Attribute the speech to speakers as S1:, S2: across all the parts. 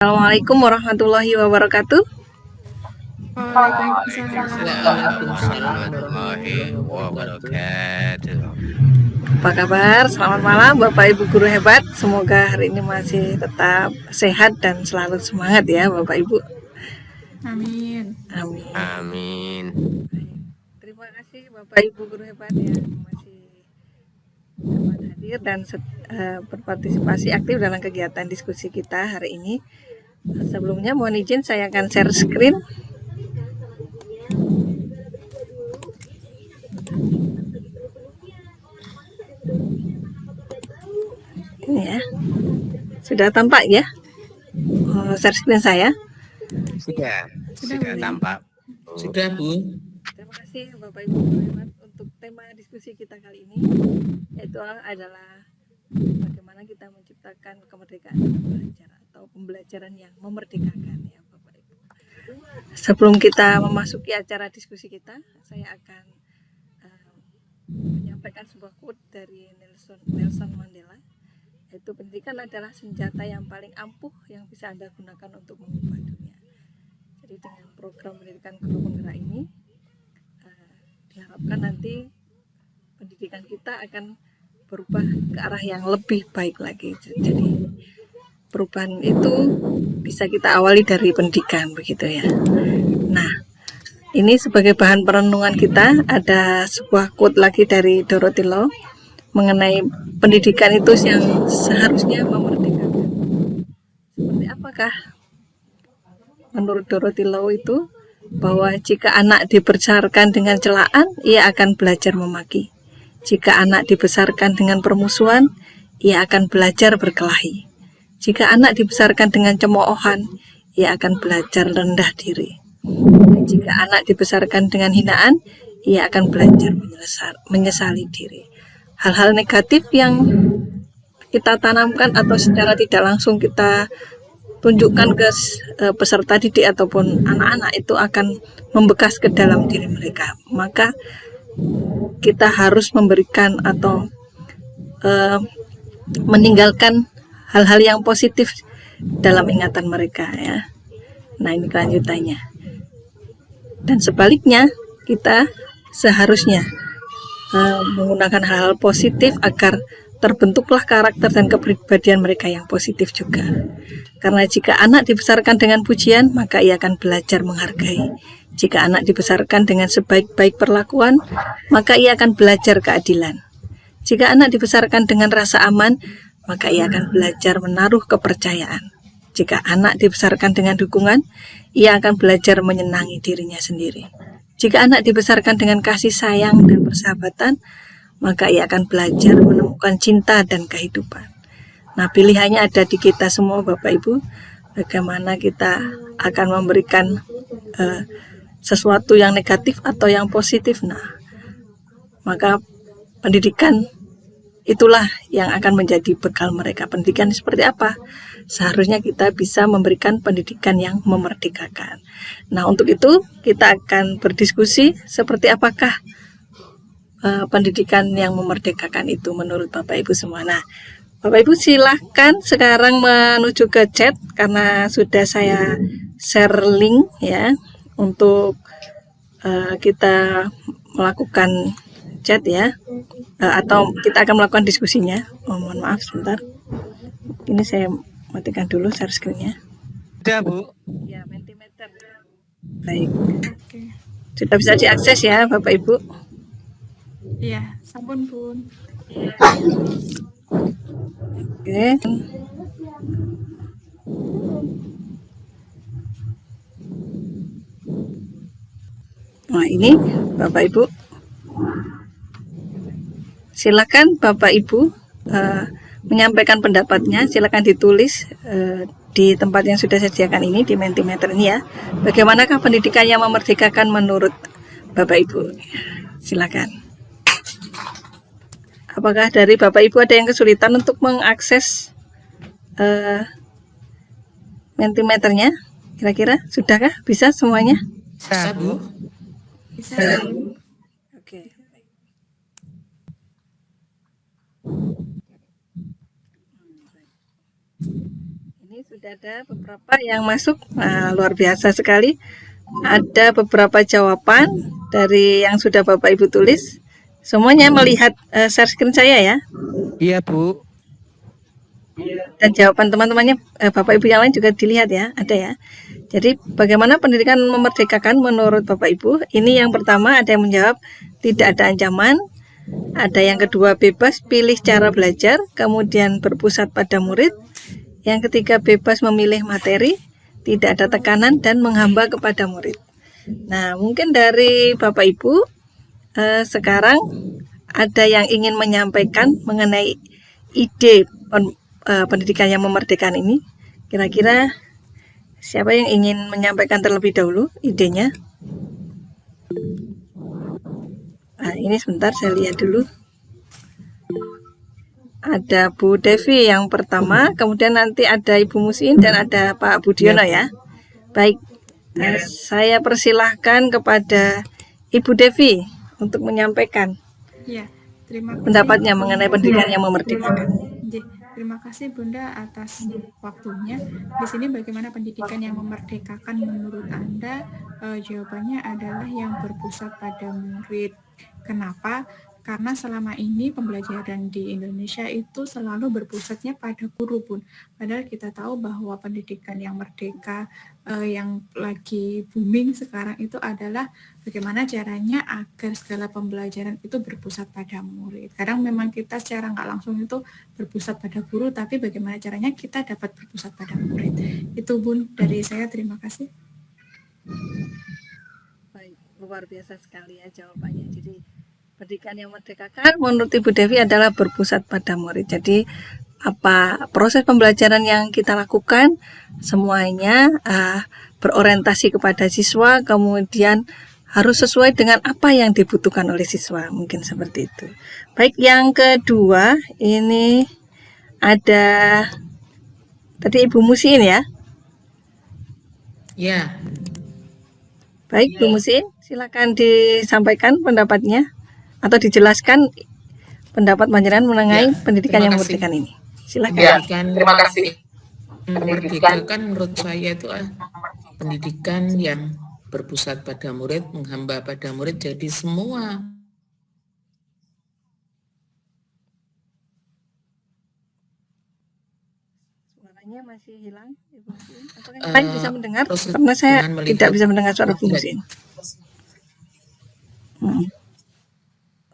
S1: Assalamualaikum warahmatullahi wabarakatuh.
S2: Waalaikumsalam
S3: warahmatullahi wabarakatuh.
S1: Apa kabar? Selamat malam Bapak Ibu guru hebat. Semoga hari ini masih tetap sehat dan selalu semangat ya Bapak Ibu.
S2: Amin.
S1: Amin.
S3: Amin.
S1: Terima kasih Bapak Ibu guru hebat yang masih dapat hadir dan berpartisipasi aktif dalam kegiatan diskusi kita hari ini. Sebelumnya mohon izin saya akan share screen. Ini ya. Sudah tampak ya? Share screen saya.
S3: Sudah tampak.
S2: Sudah, Bu.
S1: Terima kasih Bapak Ibu guru hebat untuk tema diskusi kita kali ini, yaitu adalah bagaimana kita menciptakan kemerdekaan belajar atau pembelajaran yang memerdekakan ya Bapak Ibu. Sebelum kita memasuki acara diskusi kita, saya akan menyampaikan sebuah quote dari Nelson Mandela, yaitu pendidikan adalah senjata yang paling ampuh yang bisa Anda gunakan untuk mengubah dunia. Jadi dengan program pendidikan guru penggerak ini diharapkan nanti pendidikan kita akan berubah ke arah yang lebih baik lagi. Jadi perubahan itu bisa kita awali dari pendidikan begitu ya. Nah, ini sebagai bahan perenungan kita ada sebuah quote lagi dari Dorothy Law mengenai pendidikan itu yang seharusnya memerdekakan. Seperti apakah menurut Dorothy Law itu? Bahwa jika anak dibesarkan dengan celaan, ia akan belajar memaki. Jika anak dibesarkan dengan permusuhan, ia akan belajar berkelahi. Jika anak dibesarkan dengan cemoohan, ia akan belajar rendah diri. Dan jika anak dibesarkan dengan hinaan, ia akan belajar menyesali diri. Hal-hal negatif yang kita tanamkan atau secara tidak langsung kita tunjukkan ke peserta didik ataupun anak-anak itu akan membekas ke dalam diri mereka. Maka kita harus memberikan atau meninggalkan hal-hal yang positif dalam ingatan mereka ya. Nah, ini kelanjutannya. Dan sebaliknya, kita seharusnya menggunakan hal-hal positif agar terbentuklah karakter dan kepribadian mereka yang positif juga. Karena jika anak dibesarkan dengan pujian, maka ia akan belajar menghargai. Jika anak dibesarkan dengan sebaik-baik perlakuan, maka ia akan belajar keadilan. Jika anak dibesarkan dengan rasa aman, maka ia akan belajar menaruh kepercayaan. Jika anak dibesarkan dengan dukungan, ia akan belajar menyenangi dirinya sendiri. Jika anak dibesarkan dengan kasih sayang dan persahabatan, maka ia akan belajar menemukan cinta dan kehidupan. Nah, pilihannya ada di kita semua Bapak Ibu, bagaimana kita akan memberikan sesuatu yang negatif atau yang positif. Nah, maka pendidikan itulah yang akan menjadi bekal mereka. Pendidikan seperti apa? Seharusnya kita bisa memberikan pendidikan yang memerdekakan. Nah, untuk itu kita akan berdiskusi seperti apakah pendidikan yang memerdekakan itu menurut Bapak Ibu semua. Nah, Bapak Ibu silahkan sekarang menuju ke chat karena sudah saya share link ya untuk kita melakukan chat ya, atau kita akan melakukan diskusinya. Mohon maaf sebentar. Ini saya matikan dulu share screen-nya.
S3: Sudah, Bu.
S1: Ya, Mentimeter. Baik. Sudah bisa diakses ya Bapak Ibu.
S2: Iya, sampun, Bun.
S1: Oke. Nah, ini Bapak Ibu. Silakan Bapak Ibu menyampaikan pendapatnya. Silakan ditulis di tempat yang sudah saya sediakan ini di Mentimeter ini ya. Bagaimanakah pendidikan yang memerdekakan menurut Bapak Ibu? Silakan. Apakah dari Bapak Ibu ada yang kesulitan untuk mengakses Mentimeternya? Kira-kira sudahkah? Bisa semuanya?
S2: Bisa, Bu. Bisa, Bu.
S1: Oke. Ini sudah Sudah ada beberapa yang masuk, luar biasa sekali. Ada beberapa jawaban dari yang sudah Bapak Ibu tulis. Semuanya melihat share screen saya ya.
S3: Iya, Bu.
S1: Dan jawaban teman-temannya Bapak Ibu yang lain juga dilihat ya, ada ya. Jadi bagaimana pendidikan memerdekakan menurut Bapak Ibu? Ini yang pertama, ada yang menjawab tidak ada ancaman. Ada yang kedua, bebas pilih cara belajar, kemudian berpusat pada murid. Yang ketiga, bebas memilih materi, tidak ada tekanan dan menghamba kepada murid. Nah, mungkin dari Bapak Ibu sekarang ada yang ingin menyampaikan mengenai ide pendidikan yang memerdekakan ini. Kira-kira siapa yang ingin menyampaikan terlebih dahulu idenya? Nah, ini sebentar saya lihat dulu. Ada Bu Devi yang pertama, kemudian nanti ada Ibu Musin dan ada Pak Budiono ya. Baik, saya persilahkan kepada Ibu Devi untuk menyampaikan
S2: Ya, terima kasih.
S1: pendapatnya mengenai pendidikan yang memerdekakan.
S2: Terima kasih Bunda atas waktunya. Di sini bagaimana pendidikan yang memerdekakan menurut Anda? Jawabannya adalah yang berpusat pada murid. Kenapa? Karena selama ini pembelajaran di Indonesia itu selalu berpusatnya pada guru, Bun. Padahal kita tahu bahwa pendidikan yang merdeka yang lagi booming sekarang itu adalah bagaimana caranya agar segala pembelajaran itu berpusat pada murid. Kadang memang kita secara nggak langsung itu berpusat pada guru, tapi bagaimana caranya kita dapat berpusat pada murid. Itu Bun dari saya, terima kasih.
S1: Baik, luar biasa sekali ya jawabannya. Jadi pendidikan yang memerdekakan menurut Ibu Devi adalah berpusat pada murid. Jadi apa proses pembelajaran yang kita lakukan semuanya berorientasi kepada siswa, kemudian harus sesuai dengan apa yang dibutuhkan oleh siswa, mungkin seperti itu. Baik, yang kedua ini ada tadi Ibu Musin ya.
S2: Ya.
S1: Baik, Bu Musin, silakan disampaikan pendapatnya atau dijelaskan pendapat panjenengan mengenai pendidikan yang memerdekakan ini. Silakan.
S4: Ya, terima kasih. Memerdekakan menurut saya itu pendidikan yang berpusat pada murid, menghamba pada murid, jadi semua
S1: suaranya masih hilang, Ibu Musin. Apakah yang lain bisa mendengar?
S4: proses
S1: Karena saya
S4: dengan
S1: tidak
S4: melihat
S1: bisa mendengar suara Bu Musin.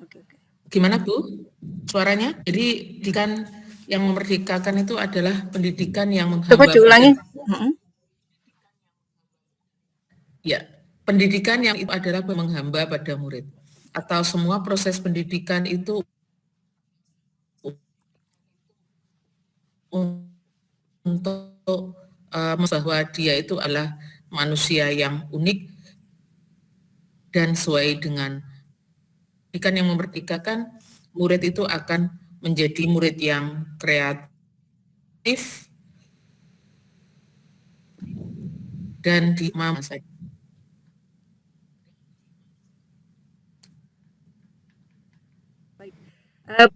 S1: Oke.
S4: Gimana Bu? Suaranya? Jadi pendidikan yang memerdekakan itu adalah pendidikan yang menghamba.
S1: Coba diulangi.
S4: Ya, pendidikan yang itu adalah menghamba pada murid. Atau semua proses pendidikan itu untuk bahwa dia itu adalah manusia yang unik dan sesuai dengan pendidikan yang memerdekakan, murid itu akan menjadi murid yang kreatif dan dimampu.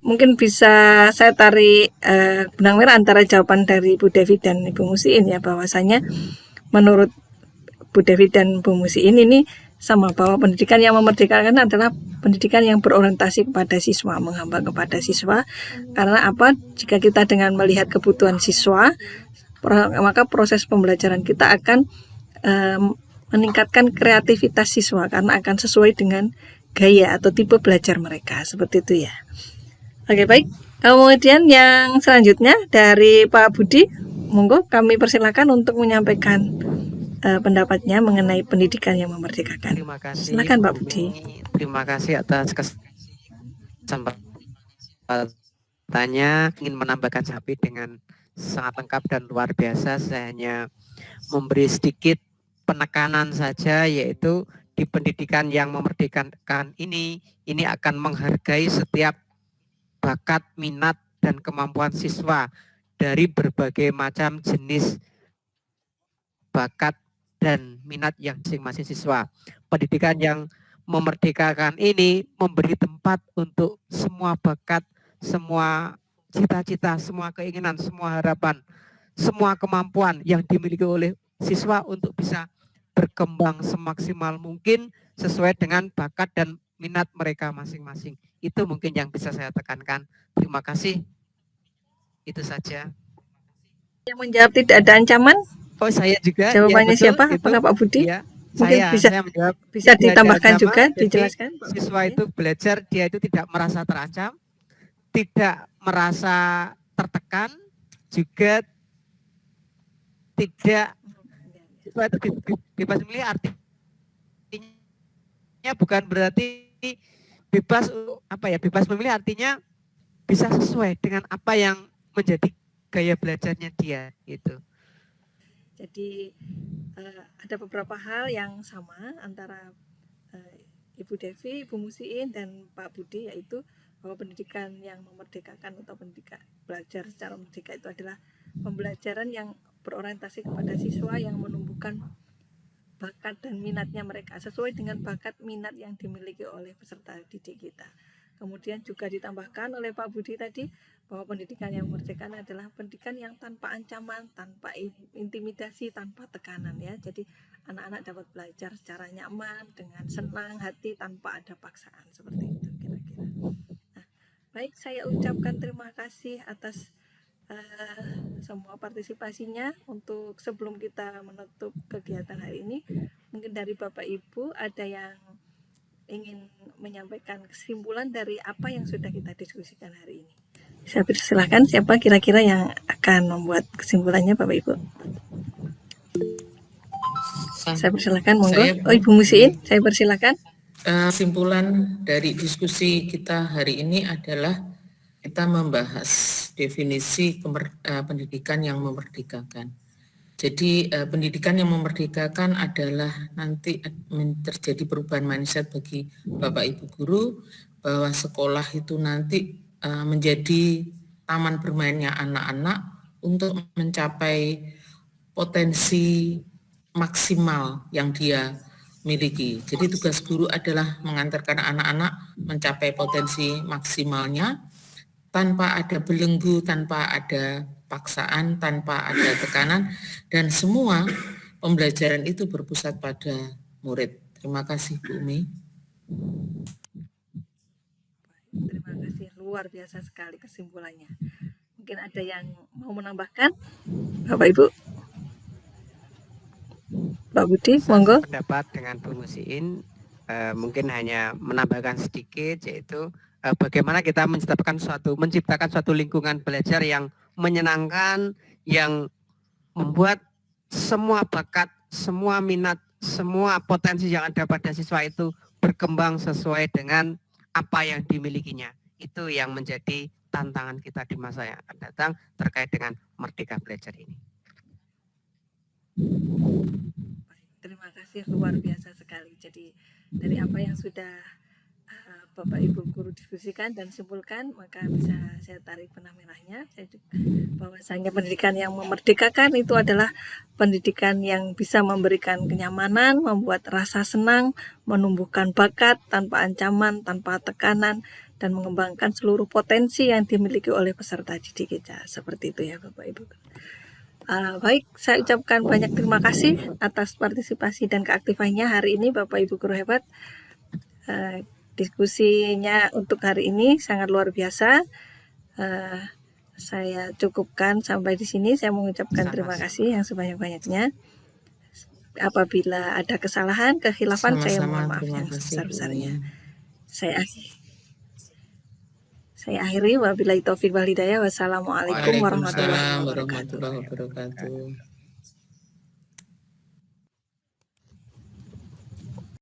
S1: Mungkin bisa saya tarik benang merah antara jawaban dari Bu Devi dan Ibu Musin ya, bahwasanya menurut Bu Devi dan Bu Musin ini sama, bahwa pendidikan yang memerdekakan adalah pendidikan yang berorientasi kepada siswa, menghamba kepada siswa. Karena apa? Jika kita dengan melihat kebutuhan siswa, maka proses pembelajaran kita akan meningkatkan kreativitas siswa karena akan sesuai dengan gaya atau tipe belajar mereka, seperti itu ya. Oke, baik. Kemudian yang selanjutnya dari Pak Budi, monggo kami persilakan untuk menyampaikan pendapatnya mengenai pendidikan yang memerdekakan.
S3: Terima kasih.
S1: Silakan Pak Budi.
S3: Terima kasih atas kesempatannya. Ingin menambahkan sapi dengan sangat lengkap dan luar biasa. Saya hanya memberi sedikit penekanan saja, yaitu di pendidikan yang memerdekakan ini akan menghargai setiap bakat, minat, dan kemampuan siswa dari berbagai macam jenis bakat dan minat yang masing-masing siswa. Pendidikan yang memerdekakan ini memberi tempat untuk semua bakat, semua cita-cita, semua keinginan, semua harapan, semua kemampuan yang dimiliki oleh siswa untuk bisa berkembang semaksimal mungkin sesuai dengan bakat dan minat mereka masing-masing. Itu mungkin yang bisa saya tekankan. Terima kasih. Itu saja.
S1: Yang menjawab tidak ada ancaman,
S3: Oh, saya juga.
S1: jawabannya
S3: Ya, betul,
S1: siapa?
S3: itu.
S1: Apakah Pak Budi?
S3: Ya,
S1: Mungkin
S3: saya menjawab.
S1: bisa
S3: tidak ada
S1: ditambahkan
S3: ancaman,
S1: juga,
S3: jadi
S1: dijelaskan. Pak
S3: siswa
S1: Budi.
S3: itu belajar, dia itu tidak merasa terancam, tidak merasa tertekan, juga tidak, siswa itu bebas memilih, artinya bukan berarti bebas bebas memilih, artinya bisa sesuai dengan apa yang menjadi gaya belajarnya dia gitu.
S1: Jadi ada beberapa hal yang sama antara Ibu Devi, Ibu Musiin, dan Pak Budi, yaitu bahwa pendidikan yang memerdekakan atau pendidikan belajar secara merdeka itu adalah pembelajaran yang berorientasi kepada siswa yang menumbuhkan bakat dan minatnya mereka sesuai dengan bakat minat yang dimiliki oleh peserta didik kita. Kemudian juga ditambahkan oleh Pak Budi tadi bahwa pendidikan yang memerdekakan adalah pendidikan yang tanpa ancaman, tanpa intimidasi, tanpa tekanan ya. Jadi anak-anak dapat belajar secara nyaman, dengan senang hati, tanpa ada paksaan, seperti itu kira-kira. Nah, baik, saya ucapkan terima kasih atas semua partisipasinya. Untuk sebelum kita menutup kegiatan hari ini, mungkin dari Bapak Ibu ada yang ingin menyampaikan kesimpulan dari apa yang sudah kita diskusikan hari ini. Saya persilahkan, siapa kira-kira yang akan membuat kesimpulannya, Bapak Ibu? Saya persilahkan, monggo. Ibu Musiin, saya persilahkan.
S4: Kesimpulan dari diskusi kita hari ini adalah kita membahas definisi pendidikan yang memerdekakan. Jadi pendidikan yang memerdekakan adalah nanti terjadi perubahan mindset bagi Bapak Ibu guru, bahwa sekolah itu nanti menjadi taman bermainnya anak-anak untuk mencapai potensi maksimal yang dia miliki. Jadi tugas guru adalah mengantarkan anak-anak mencapai potensi maksimalnya tanpa ada belenggu, tanpa ada paksaan, tanpa ada tekanan, dan semua pembelajaran itu berpusat pada murid. Terima kasih Bu Umi.
S1: Terima kasih, luar biasa sekali kesimpulannya. Mungkin ada yang mau menambahkan, Bapak Ibu? Pak Budi, monggo.
S3: Pendapat dengan Bu Musiin, mungkin hanya menambahkan sedikit, yaitu bagaimana kita menciptakan suatu lingkungan belajar yang menyenangkan, yang membuat semua bakat, semua minat, semua potensi yang ada pada siswa itu berkembang sesuai dengan apa yang dimilikinya. Itu yang menjadi tantangan kita di masa yang akan datang terkait dengan Merdeka Belajar ini.
S1: Terima kasih, luar biasa sekali. Jadi dari apa yang sudah Bapak Ibu guru diskusikan dan simpulkan, maka bisa saya tarik benang merahnya, bahwasanya pendidikan yang memerdekakan itu adalah pendidikan yang bisa memberikan kenyamanan, membuat rasa senang, menumbuhkan bakat tanpa ancaman, tanpa tekanan, dan mengembangkan seluruh potensi yang dimiliki oleh peserta didik kita. Seperti itu ya Bapak Ibu. Baik, saya ucapkan banyak terima kasih atas partisipasi dan keaktifannya hari ini Bapak Ibu guru hebat. Diskusinya untuk hari ini sangat luar biasa. Saya cukupkan sampai di sini. Saya mengucapkan terima kasih yang sebanyak-banyaknya. Apabila ada kesalahan, kekhilafan, saya mohon maaf yang sebesar-besarnya. Saya akhiri, wabillahi taufiq wal hidayah. Wassalamualaikum warahmatullahi wabarakatuh.